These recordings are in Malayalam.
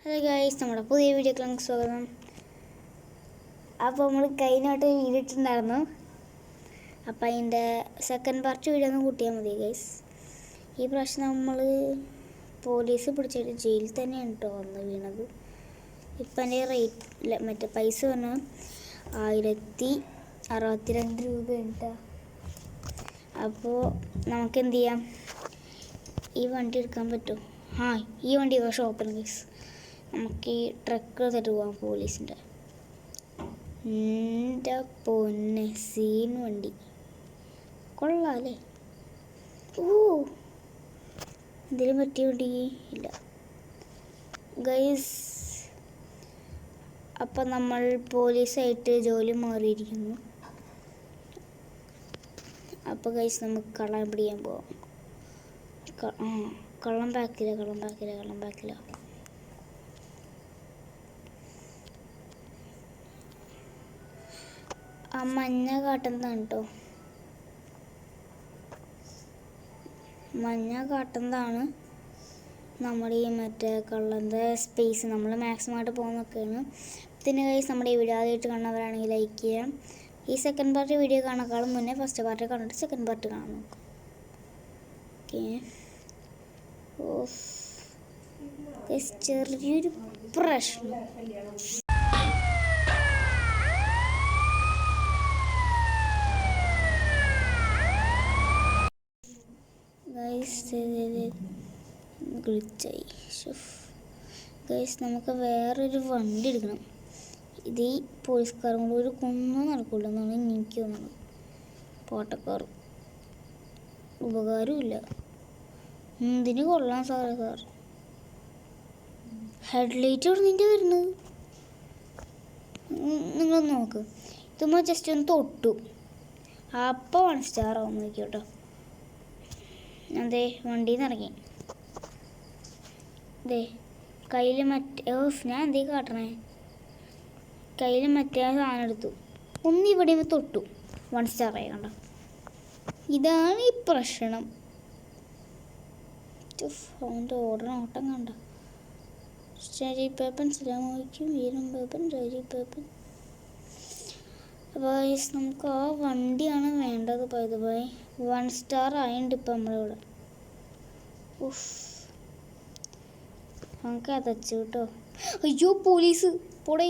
ഹലോ ഗൈസ്, നമ്മുടെ പുതിയ വീഡിയോക്ക് സ്വാഗതം. അപ്പോൾ നമ്മൾ കഴിഞ്ഞായിട്ട് വീഡിയോ ഇട്ടിട്ടുണ്ടായിരുന്നു. അപ്പോൾ അതിൻ്റെ സെക്കൻഡ് പാർട്ട് വീഡിയോ ഒന്ന് കൂട്ടിയാൽ മതി ഗൈസ്. ഈ പ്രാവശ്യം നമ്മൾ പോലീസ് പിടിച്ചിട്ട് ജയിലിൽ തന്നെയാണ് കേട്ടോ വന്ന് വീണത്. ഇപ്പം എൻ്റെ റേറ്റ് മറ്റേ പൈസ പറഞ്ഞാൽ 1062 രൂപയാണ് കേട്ടോ. അപ്പോൾ നമുക്ക് എന്ത് ചെയ്യാം, ഈ വണ്ടി എടുക്കാൻ പറ്റുമോ? ഈ വണ്ടി ഷോപ്പിൽ ഗൈസ്. നമുക്ക് ഈ ട്രക്ക് എടുത്തിട്ട് പോവാം പോലീസിൻ്റെ. എൻ്റെ പൊന്നെ സീൻ വണ്ടി കൊള്ളാല്ലേ. എന്തെങ്കിലും പറ്റിയ വണ്ടി ഇല്ല ഗൈസ്. അപ്പം നമ്മൾ പോലീസായിട്ട് ജോലി മാറിയിരിക്കുന്നു. അപ്പോൾ ഗൈസ് നമുക്ക് കള്ളം പിടിക്കാൻ പോവാം. കള്ളം ബാക്കില്ല. ആ മഞ്ഞ കാട്ടുന്നതാണ് കേട്ടോ, മഞ്ഞ കാട്ടുന്നതാണ് നമ്മുടെ ഈ മറ്റേ കള്ളൻ്റെ സ്പേസ്. നമ്മൾ മാക്സിമമായിട്ട് പോകുന്നൊക്കെയാണ്. പിന്നെ ഗൈസ്, നമ്മുടെ ഈ വീഡിയോ ആദ്യമായിട്ട് കാണുന്നവരാണെങ്കിൽ ലൈക്ക് ചെയ്യാം. ഈ സെക്കൻഡ് പാർട്ട് വീഡിയോ കാണാക്കാളും മുന്നേ ഫസ്റ്റ് പാർട്ട് കണ്ടിട്ട് സെക്കൻഡ് പാർട്ട് കാണാൻ നോക്കാം. ഓക്കെ, ചെറിയൊരു പ്രശ്നം. ഗ്ലിച്ചായി ഗൈസ്. നമുക്ക് വേറൊരു വണ്ടി എടുക്കണം. ഇത് ഈ പോലീസുകാരും കൂടെ ഒരു കുന്നും നടക്കില്ല എന്നാണ് എനിക്ക് തോന്നുന്നത്. പോട്ടക്കാർ ഉപകാരമില്ല. എന്തിന് കൊള്ളാം സാറേ സാർ. ഹെഡ്ലൈറ്റ് എവിടെ നിൻ്റെ വരുന്നത്? നിങ്ങളൊന്ന് നോക്ക്. ഇതുമ്പോൾ ജസ്റ്റ് ഒന്ന് തൊട്ടു, അപ്പോൾ 1 സ്റ്റാർ ആവും. നോക്കിയോട്ടോ, അതെ വണ്ടിയിൽ നിന്ന് ഇറങ്ങി. അതെ കയ്യിൽ ഞാൻ എന്തേ കാട്ടണേ, കയ്യിൽ മറ്റേ സാധനം എടുത്തു, ഇവിടെ തൊട്ടു, 1 സ്റ്റാർ ആയി. കണ്ടോ, ഇതാണ് ഈ പ്രശ്നം. അവൻ്റെ ഓട്ടം കണ്ട. ഷാജി പേപ്പൻ സലാമലൈക്കും, വീരം പേപ്പൻ, ഷാജി പേപ്പൻ. അപ്പോൾ നമുക്ക് ആ വണ്ടിയാണ് വേണ്ടത്. പോയി 1 സ്റ്റാർ ആയിട്ടുണ്ട് ഇപ്പം നമ്മളിവിടെ. നമുക്ക് അതച്ചു കേട്ടോ. അയ്യോ പോലീസ് പോടേ,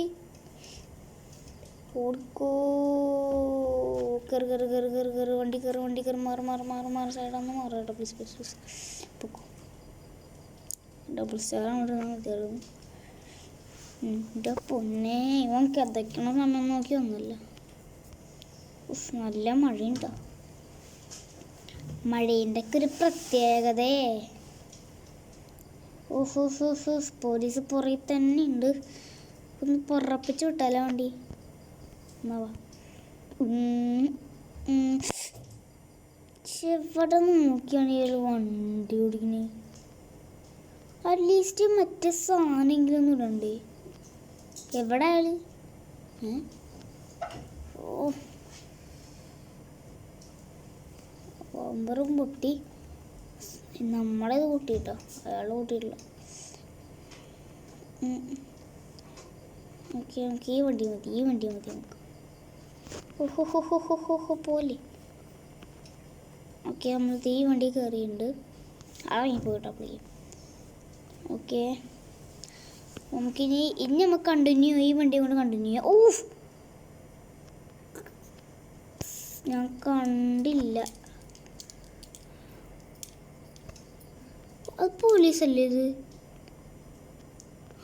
ഓടിക്കോ. കയറി വണ്ടി കയറി മാറി സൈഡൊന്ന് മാറി കേട്ടോ. പ്ലീസ് പൊക്കോ. ഡബിൾ സ്റ്റാർ മതിയായിരുന്നു. എൻ്റെ പൊന്നെ, ഇവൻ കിതയ്ക്കണ സമയം നോക്കി ഒന്നുമില്ല. നല്ല മഴയുണ്ടോ. മഴേൻ്റെ ഒക്കെ ഒരു പ്രത്യേകതയെ. പോലീസ് പുറകിൽ തന്നെ ഉണ്ട്. ഒന്ന് പുറപ്പിച്ച് വിട്ടാലോ വണ്ടി. എവിടെ നോക്കിയാണ് ഈ വണ്ടി ഓടിക്കണേ. അറ്റ്ലീസ്റ്റ് മറ്റേ സാധനമെങ്കിലും ഒന്നും ഇടണ്ടേ. എവിടെ ആള്? ബമ്പറും പൊട്ടി. നമ്മളത് കൂട്ടിട്ടോ, അയാൾ കൂട്ടിയിട്ടില്ല. ഓക്കെ, നമുക്ക് ഈ വണ്ടി മതി നമുക്ക്. പോലെ ഓക്കെ, നമ്മൾ ഈ വണ്ടി കയറിയിട്ടുണ്ട്. പോയിട്ടോ പ്ലീസ്. ഓക്കെ, നമുക്കിനി നമുക്ക് കണ്ടിന്യൂ, ഈ വണ്ടി കൊണ്ട് കണ്ടിന്യൂ ചെയ്യാം. ഞാൻ കണ്ടില്ല. അത് പോലീസല്ലേ ഇത്?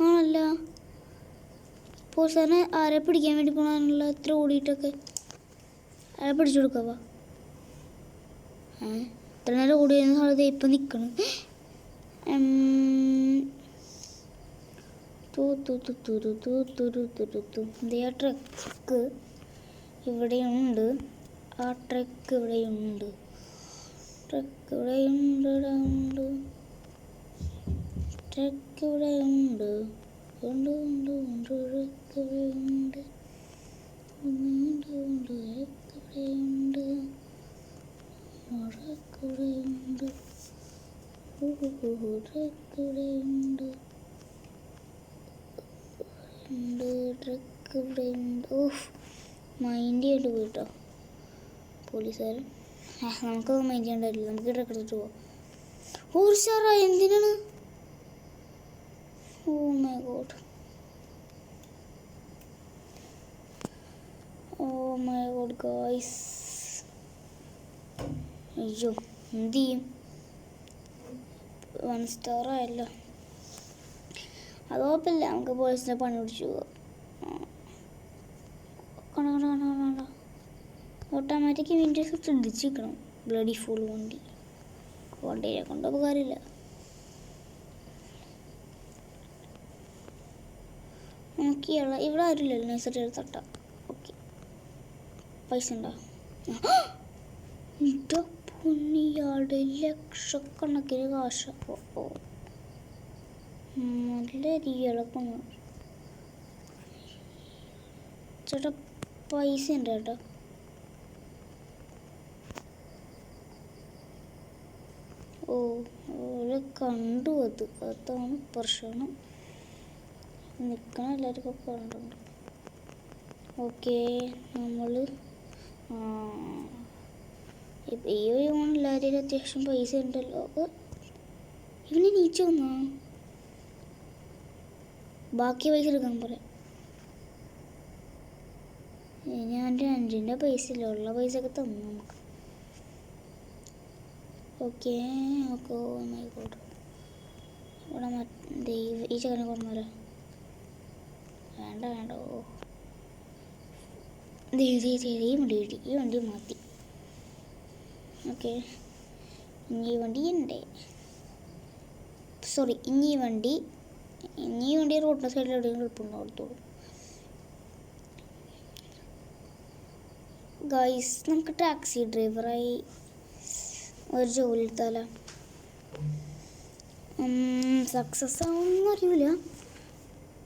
ആണല്ല, പോലീസുകാരനെ ആരെ പിടിക്കാൻ വേണ്ടി പോകണമല്ലോ. എത്ര ഓടിയിട്ടൊക്കെ ആരെ പിടിച്ചു കൊടുക്കാവാ. ഇത്ര നേരം ഓടി വരുന്ന സ്ഥലത്ത് ഇപ്പം നിൽക്കണം. ട്രക്ക് ഇവിടെയുണ്ട്, ആ ട്രക്ക് ഇവിടെയുണ്ട്. ട്രക്ക് ഇവിടെയുണ്ട്. പോലീസുകാരൻ. നമുക്കൊന്നും മൈൻഡ് ചെയ്യേണ്ടതില്ല, നമുക്ക് ഇവിടെ എടുത്തിട്ട് പോവാം. ഒരു സാറാ എന്തിനാണ്? Oh my god, oh my god guys. അയ്യോ, എന്ത് ചെയ്യും? 1 സ്റ്റാർ ആയല്ലോ. അത് കുഴപ്പമില്ല, നമുക്ക് പോലീസിനെ പണി പിടിച്ചു പോവാം. ഓട്ടോമാറ്റിക് വിൻഡോസ് ശ്രദ്ധിച്ചിരിക്കണം. ബ്ലഡി ഫുൾ വണ്ടിയെ കൊണ്ട് ഉപകാരമില്ല. നമുക്ക് ഇവിടെ ആരുമില്ലല്ലോ, നൈസായിട്ട് എടുത്തട്ട. ഓക്കെ, പൈസ ഉണ്ടോ? ഇതാ പൊന്നിയാളുടെ ലക്ഷക്കണക്കിന് കാശ. ഓ നല്ല രീതികളൊക്കെ ചേട്ടാ, പൈസ ഉണ്ട് കേട്ടോ. ഓളെ കണ്ടു, അതാണ് പ്രശ്നം. നിൽക്കണ എല്ലാവർക്കും കണ്ടുണ്ട്. ഓക്കെ, നമ്മൾ ഈ എല്ലാവരും അത്യാവശ്യം പൈസ ഉണ്ടല്ലോ. ഇവന് നീച്ചു വന്നാ ബാക്കി പൈസ എടുക്കാൻ പറയാം. ഞാൻ 2ൻ്റെ പൈസ ഇല്ല, ഉള്ള പൈസ ഒക്കെ തന്നു നമുക്ക്. ഓക്കെ ഓക്കെ, ആയിക്കോട്ടെ. ഇവിടെ ഈ ചക്കനെ കൊണ്ടുവരാ. വേണ്ട. ഓ ഈ വണ്ടി മാറ്റി. ഓക്കെ, ഇനി വണ്ടി ഉണ്ട്. സോറി, ഇനി വണ്ടി റോഡിൻ്റെ സൈഡിൽ എവിടെയെങ്കിലും എളുപ്പമുണ്ടോ കൊടുത്തോളൂ. ഗൈസ്, നമുക്ക് ടാക്സി ഡ്രൈവറായി ഒരു ജോലി എടുത്താലോ? സക്സസ് ആവുമെന്ന് അറിയില്ല,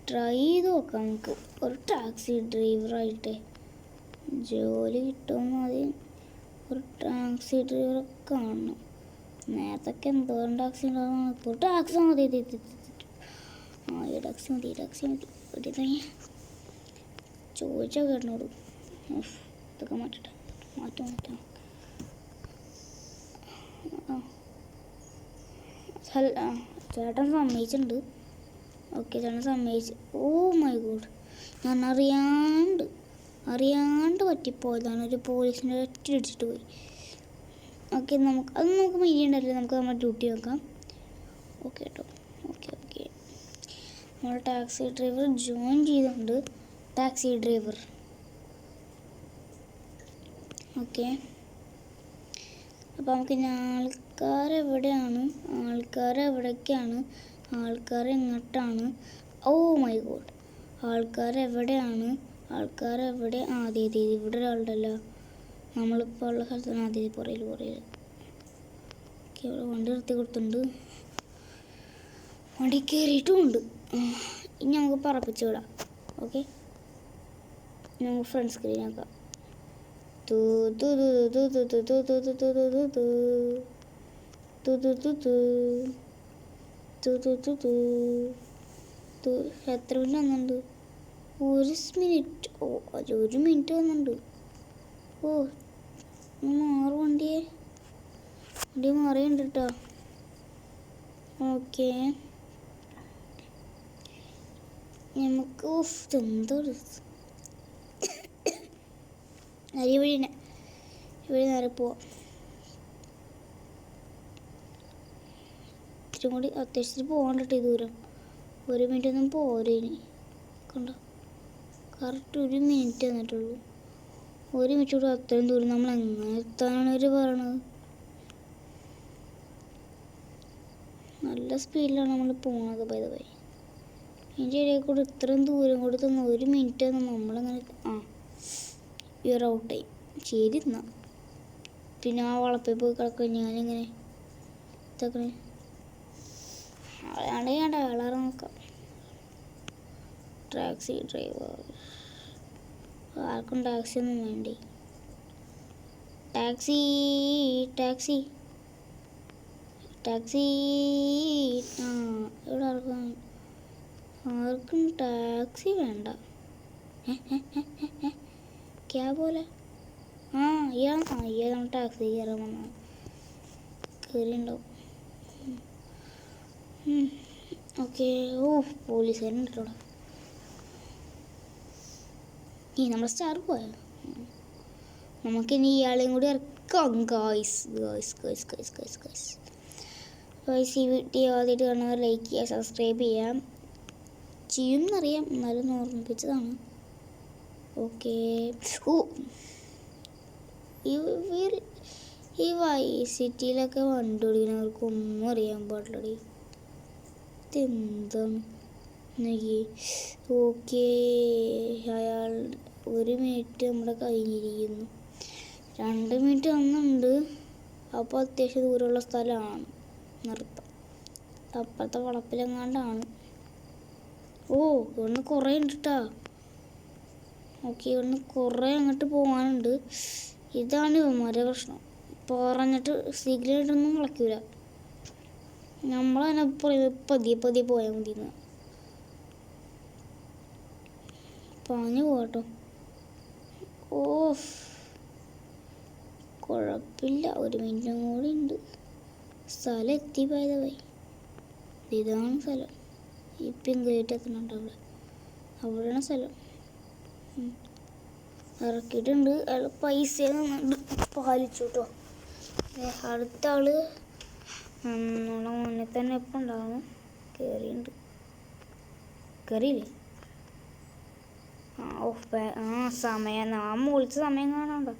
ട്രൈ ചെയ്ത് നോക്കാം. നമുക്ക് ഒരു ടാക്സി ഡ്രൈവറായിട്ട് ജോലി കിട്ടുമെന്ന് ആദ്യം ഒരു ടാക്സി ഡ്രൈവറെ കാണണം. നേരത്തൊക്കെ എന്തോരം ടാക്സി ഉണ്ടാകുന്ന, ഇപ്പോൾ ടാക്സി മതി. ഈ ടാക്സി മതി. ഇവിടെ ചോദിച്ചാൽ കേട്ടോളൂ. ഇതൊക്കെ മാറ്റാം. ചേട്ടൻ സമ്മതിച്ചിട്ടുണ്ട്. ഓക്കെ, ചേട്ടൻ സമ്മതിച്ചു. ഓ മൈ ഗോഡ്, ഞാൻ അറിയാണ്ട് പറ്റിപ്പോയതാണ്. ഒരു പോലീസിനെ ഒറ്റ ഇടിച്ചിട്ട് പോയി. ഓക്കെ, നമുക്ക് മൈൻഡ് നമുക്ക് നമ്മുടെ ഡ്യൂട്ടി നോക്കാം. ഓക്കെ കേട്ടോ. ഓക്കെ, നമ്മൾ ടാക്സി ഡ്രൈവർ ജോയിൻ ചെയ്തിട്ടുണ്ട്. Taxi driver. ഓക്കെ, അപ്പോൾ നമുക്ക് ഇനി ആൾക്കാരെവിടേക്കാണ്, ആൾക്കാരെങ്ങോട്ടാണ്? ഓ മൈ ഗോഡ്, ആൾക്കാരെവിടെയാണ്? അതെ ഇവിടെ ഒരാളുണ്ടല്ലോ. നമ്മളിപ്പോൾ ഉള്ള സ്ഥലത്താണ്. ആദ്യം പുറയിൽ. ഓക്കെ, ഇവിടെ വണ്ടി നിർത്തി കൊടുത്തിട്ടുണ്ട്. വണ്ടി കയറിയിട്ടുമുണ്ട്. ഇനി നമുക്ക് പറപ്പിച്ച് വിടാം. ഓക്കെ, നമുക്ക് ഫ്രണ്ട് സ്ക്രീൻ ആക്കാം. എത്ര മിനിറ്റ് വന്നിട്ടുണ്ട്? 1 മിനിറ്റ്. ഓ, 1 മിനിറ്റ് വന്നിട്ടുണ്ട്. ഓ, മാറും വണ്ടി മാറിയുണ്ട് കേട്ടോ. ഓക്കെ, നമുക്ക് എന്തോ ഇവിടെ നേരെ പോവാം. ഇത്തിരി കൂടി അത്യാവശ്യത്തിന് പോകാണ്ടിട്ട് ദൂരം. 1 മിനിറ്റ് ഒന്നും പോരെ ഇനി. കണ്ടോ, കറക്റ്റ് 1 മിനിറ്റ് വന്നിട്ടുള്ളൂ. 1 മിനിറ്റ് കൂടെ അത്രയും ദൂരം നമ്മൾ എങ്ങനെ എത്താനാണ് അവർ പറയണത്? നല്ല സ്പീഡിലാണ് നമ്മൾ പോണത്. ബൈ ഇതിൻ്റെ ഇടയിൽ കൂടെ ഇത്രയും ദൂരം കൂടെ തന്ന 1 മിനിറ്റ് നമ്മളങ്ങനെ ഇയർ ഔട്ടായി. ശരി എന്നാൽ പിന്നെ ആ വളപ്പിൽ പോയി കിടക്കുക. ഞാനിങ്ങനെ ഇതൊക്കെ അളയാണ്ട് വേളാറ് നോക്കാം. ടാക്സി ഡ്രൈവർ, ആർക്കും ടാക്സി ഒന്നും വേണ്ടി. ടാക്സി ഇവിടെ ആർക്കും ടാക്സി വേണ്ട. ക്യാ പോലെ ആ ഇയാളാണ് ടാക്സി കയറാൻ വന്നത്. കയറിയുണ്ടാവും. ഓക്കെ. ഓ പോലീസുകാരുണ്ട് കേട്ടോ. നമ്മുടെ സ്റ്റാർ പോയോ? നമുക്കിനി ഇയാളെയും കൂടി ഇറക്കാം. ഗായ്സ് ഈ വീഡിയോ ആദ്യമായിട്ട് കാണുന്നവർ ലൈക്ക് ചെയ്യുക, സബ്സ്ക്രൈബ് ചെയ്യാം. ചെയ്യുമെന്നറിയാം, എന്നാലും ഓർമ്മിപ്പിച്ചതാണ്. ഓക്കെ. ഓ ഈ സിറ്റിയിലൊക്കെ വണ്ടി ഓടിക്കുന്നവർക്ക് ഒന്നും അറിയാൻ പാടില്ലടി. ഇതെന്താണ്? ഓക്കെ, അയാൾ 1 മിനിറ്റ് നമ്മുടെ കഴിഞ്ഞിരിക്കുന്നു. 2 മിനിറ്റ് വന്നുണ്ട്. അപ്പോൾ അത്യാവശ്യം ദൂരമുള്ള സ്ഥലമാണ്. നിർത്താം. അപ്പുറത്തെ വളപ്പിലെങ്ങാണ്ടാണ്. ഓ ഇവിടുന്ന് കുറേ ഉണ്ട് കേട്ടോ. ഓക്കെ, ഇവിടുന്ന് കുറേ അങ്ങോട്ട് പോകാനുണ്ട്. ഇതാണ് ഇവന്മാരുടെ പ്രശ്നം. പറഞ്ഞിട്ട് സിഗ്നലൊന്നും വിളക്കൂല. നമ്മളതിനെ പതിയെ പോയാൽ മതി. പാഞ്ഞു പോകട്ടോ. ഓ കുഴപ്പമില്ല, 1 മിനിറ്റും കൂടി ഉണ്ട്. സ്ഥലം എത്തിപ്പോയതായി. ഇതാണ് സ്ഥലം. ഇപ്പം ഗേറ്റ് എത്തണുണ്ട്. അവിടെയാണ് സ്ഥലം. ഇറക്കിയിട്ടുണ്ട്. അയാൾ പൈസ പാലിച്ചു കേട്ടോ. അടുത്ത ആള് നമ്മുടെ മുന്നിൽ തന്നെ ഇപ്പം ഉണ്ടാവും. കയറിയുണ്ട്. കയറിയില്ലേ? സമയം വിളിച്ച സമയം കാണാണ്ടോ.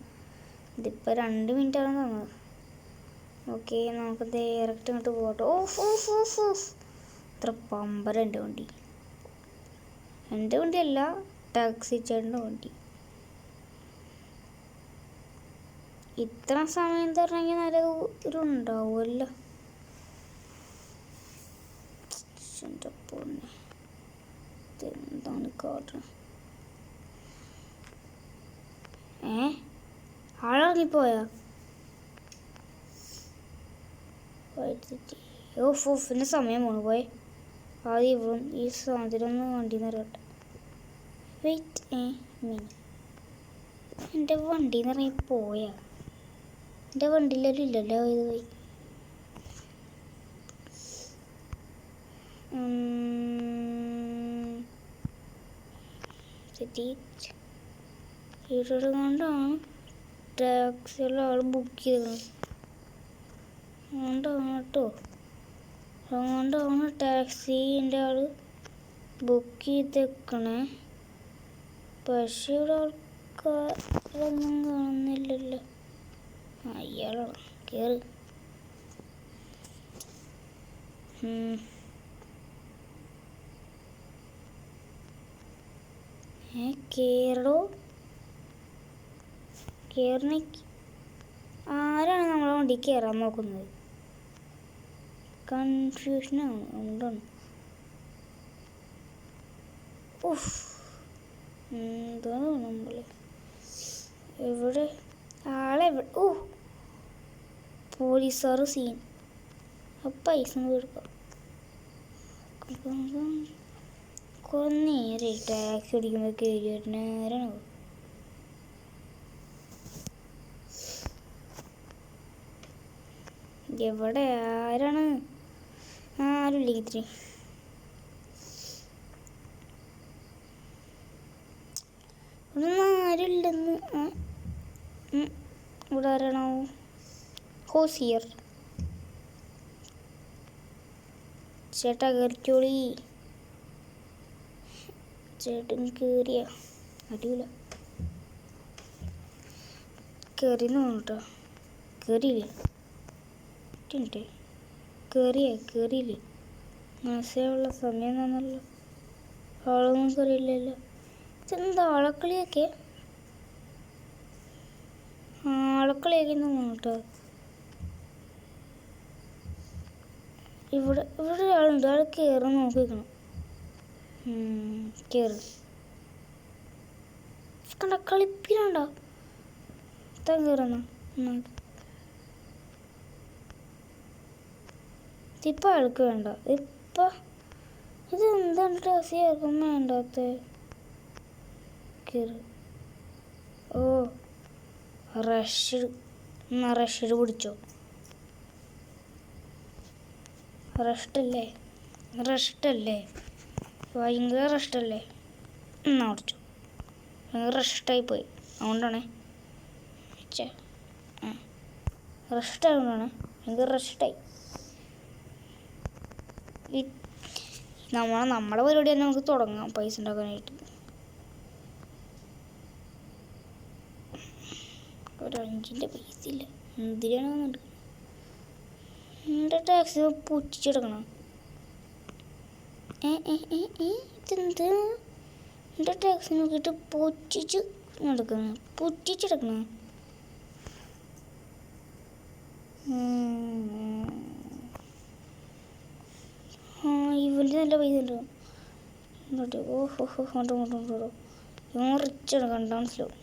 ഇതിപ്പോൾ 2 മിനിറ്റാണ് തന്നത്. ഓക്കെ, നമുക്ക് ഡയറക്റ്റ് ഇങ്ങോട്ട് പോകട്ടോ. ഇത്ര പമ്പര എൻ്റെ വണ്ടി. എൻ്റെ വണ്ടിയല്ല, ടാക്സി ചേട്ടൻ്റെ വണ്ടി. ഇത്ര സമയം തരണമെങ്കിൽ നല്ല ദൂരം ഉണ്ടാവുമല്ലോ. എൻ്റെ പൊന്നെ, ഇതെന്താണ് കാട്ടണം? ആളിറങ്ങിപ്പോയാ? പിന്നെ സമയം പോണു പോയെ. ആദ്യം ഇവിടെ ഈ സാധനമൊന്ന് വണ്ടിയിൽ നിന്ന് ഇറങ്ങട്ടെ. വെയിറ്റ് എൻ്റെ വണ്ടിയിൽ നിന്ന് ഇറങ്ങി പോയാ? എൻ്റെ വണ്ടിയിലൊരു ഇല്ലല്ലോ ഇത് പോയി. ഇവിടെ കൊണ്ടാണ് ടാക്സിയുള്ള ആൾ ബുക്ക് ചെയ്തത്. അതുകൊണ്ടാണ് കേട്ടോ. അതുകൊണ്ടാണ് ടാക്സീൻ്റെ ആൾ ബുക്ക് ചെയ്തേക്കണേ. പക്ഷേ ഇവിടെ ആൾക്കാരൊന്നും കാണുന്നില്ലല്ലോ. അയാളാണ്. കയറി. കേറോ? കയറി. ആരാണ് നമ്മളെ വണ്ടി കയറാൻ നോക്കുന്നത്? കൺഫ്യൂഷനാണ്. അതുകൊണ്ടാണ്. എന്താണ് നമ്മൾ എവിടെ? ആളെവിടെ? പോലീസുകാർ സീൻ. പൈസ കൊടുക്കാം. കുറേ നേരമായി ടാക്സി ഓടിക്കുമ്പോൾ കയറിയിട്ട് നേരമാണ്. എവിടെ? ആരാണ്? ആരുമില്ല. ഇത്തിരി ഒന്നും ആരുമില്ലെന്ന്. ഇവിടെ ആരാണോ? ഹോസിയർ ചേട്ടാ, കയറിക്കോളി. ചേട്ടൻ കയറിയ അടിയില്ല. കയറിന്ന് തോന്നുട്ടോ. കയറിയില്ലേ? കയറിയില്ലേ? മനസ്സിലുള്ള സമയം തന്നല്ലോ. ആളൊന്നും കയറിയില്ലല്ലോ. ഇതെന്താ ആളക്കളിയൊക്കെ? ആളക്കളിയൊക്കെ തോന്നുട്ടോ. ഇവിടെ ഒരാളുണ്ട്. ആൾ കയറി നോക്കിക്കണം. കയറി കണ്ട കളിപ്പിനുണ്ടോ? താൻ കയറുന്ന ഇപ്പം ആൾക്ക് വേണ്ട. ഇപ്പം ഇതെന്താണ് ടാക്സി ആർക്കും വേണ്ടാത്ത? കയറി. റഷ് പിടിച്ചോ. റെസ്റ്റല്ലേ ഭയങ്കര റെസ്റ്റല്ലേ. എന്നാ പിടിച്ചു. ഭയങ്കര റെസ്റ്റായിപ്പോയി. അതുകൊണ്ടാണ് റെസ്റ്റായതുകൊണ്ടാണ് ഭയങ്കര റെസ്റ്റായി. നമ്മളെ പരിപാടി തന്നെ നമുക്ക് തുടങ്ങാം പൈസ ഉണ്ടാക്കാനായിട്ട്. ഒരു 5 പൈസ ഇല്ല. എന്തിനാണ് എൻ്റെ ടാക്സി പൊട്ടിച്ചെടുക്കണം. ഇതെന്ത് എൻ്റെ ടാക്സി നോക്കിയിട്ട് പൊട്ടിച്ചെടുക്കണം. ഇവൻ്റെ നല്ല പൈസ ഉണ്ടോ. ഓഹോ ഇവൻ റിച്ചാണ്, കണ്ടാ മനസ്സിലാവും.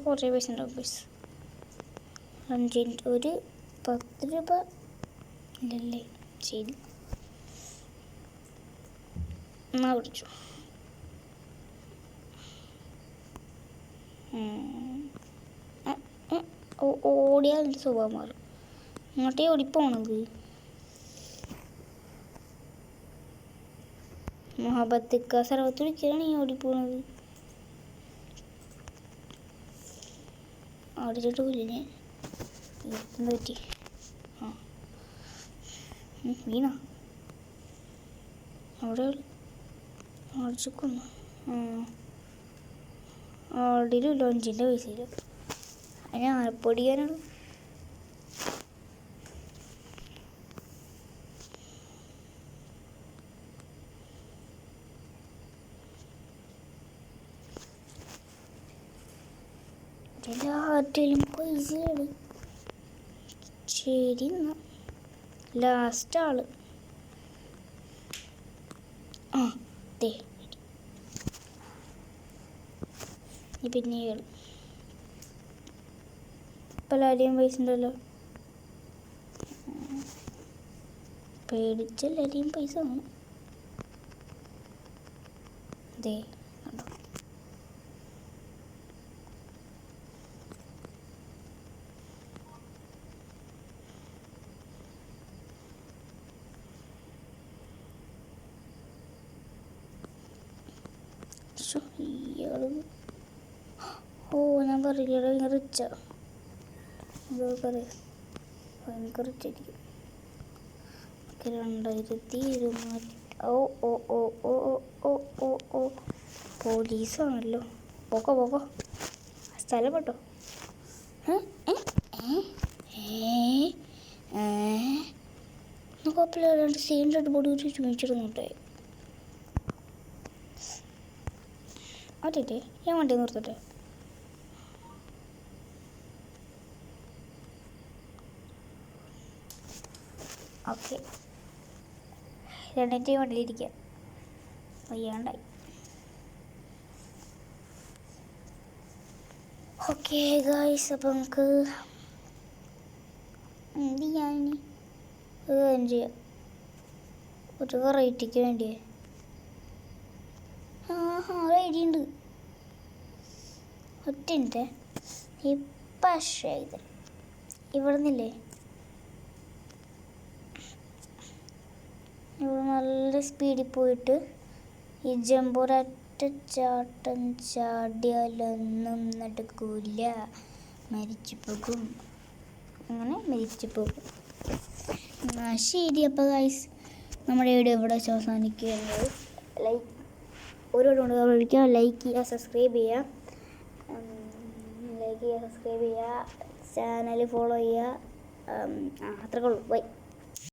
കുറേ പൈസ ഉണ്ടാവും. പൈസ 5 ഒരു 10 രൂപ ഇല്ലല്ലേ. ശരി എന്നാ പിടിച്ചു. ഓടിയാൽ എൻ്റെ സ്വഭാവം മാറും. ഇങ്ങോട്ടേ ഓടിപ്പോണത്. മൊഹബത്തിക്ക സർവത്ത് വിളിക്കാനാണ് ഈ ഓടിപ്പോണത്. ഓടിച്ചിട്ട് പോയില്ലേ എന്താ പറ്റി. വീണ അവിടെ ഓടിച്ചൊക്കുന്നു. ഓടിയിലും ലോഞ്ചിൻ്റെ പൈസയിലും അതിന് ആരപ്പൊടിക്കാനാണ്. എല്ലാറ്റിലും പൈസയാണ്. ശരി എന്നാ ലാസ്റ്റ് ആള്. ദേ പിന്നെ ഇപ്പം എല്ലാവരെയും പൈസ ഉണ്ടല്ലോ. പേടിച്ചെല്ലാവരെയും പൈസ വേണം. ദേ കണ്ടോ. ഞാൻ പറയില്ല ഭയങ്കര റിച്ചാ. ഭയങ്കര റിച്ചായിരിക്കും. 2020 ഓ പോലീസാണല്ലോ. പോക്കോ സ്ഥലം പെട്ടോ. കുഴപ്പമില്ല. 2 സെയിം റെഡ് ബോർഡ് വെച്ച് ചുമിച്ചിടുന്നുണ്ടേ. അതെ ഞാൻ വണ്ടി നിർത്തട്ടെ. ഓക്കെ രണ്ടിൻ്റെ വണ്ടിയിലിരിക്കാം. വയ്യാണ്ടായി. ഓക്കെ ഗായ്സ്, അപ്പോൾ നമുക്ക് എന്ത് ചെയ്യാൻ ചെയ്യാം. ഒരു വെറൈറ്റിക്ക് വേണ്ടിയേ ഒരു ഐഡിയ ഉണ്ട്. ഒറ്റ പക്ഷേ ഇവിടെ നിന്നില്ലേ, ഇവിടെ നല്ല സ്പീഡിൽ പോയിട്ട് ഈ ജമ്പൊരൊറ്റ ചാട്ടം ചാടിയാലൊന്നും നടക്കൂല, മരിച്ചു പോകും. അങ്ങനെ മരിച്ചു പോകും. ശരി, അപ്പോൾ ഗൈസ് നമ്മുടെ വീഡിയോ ഇവിടെ അവസാനിക്കുന്നത്. ഒരുപാട് വിളിക്കാം. ലൈക്ക് ചെയ്യുക, സബ്സ്ക്രൈബ് ചെയ്യുക, ചാനൽ ഫോളോ ചെയ്യുക. അത്രയ്ക്കുള്ളൂ. ബൈ.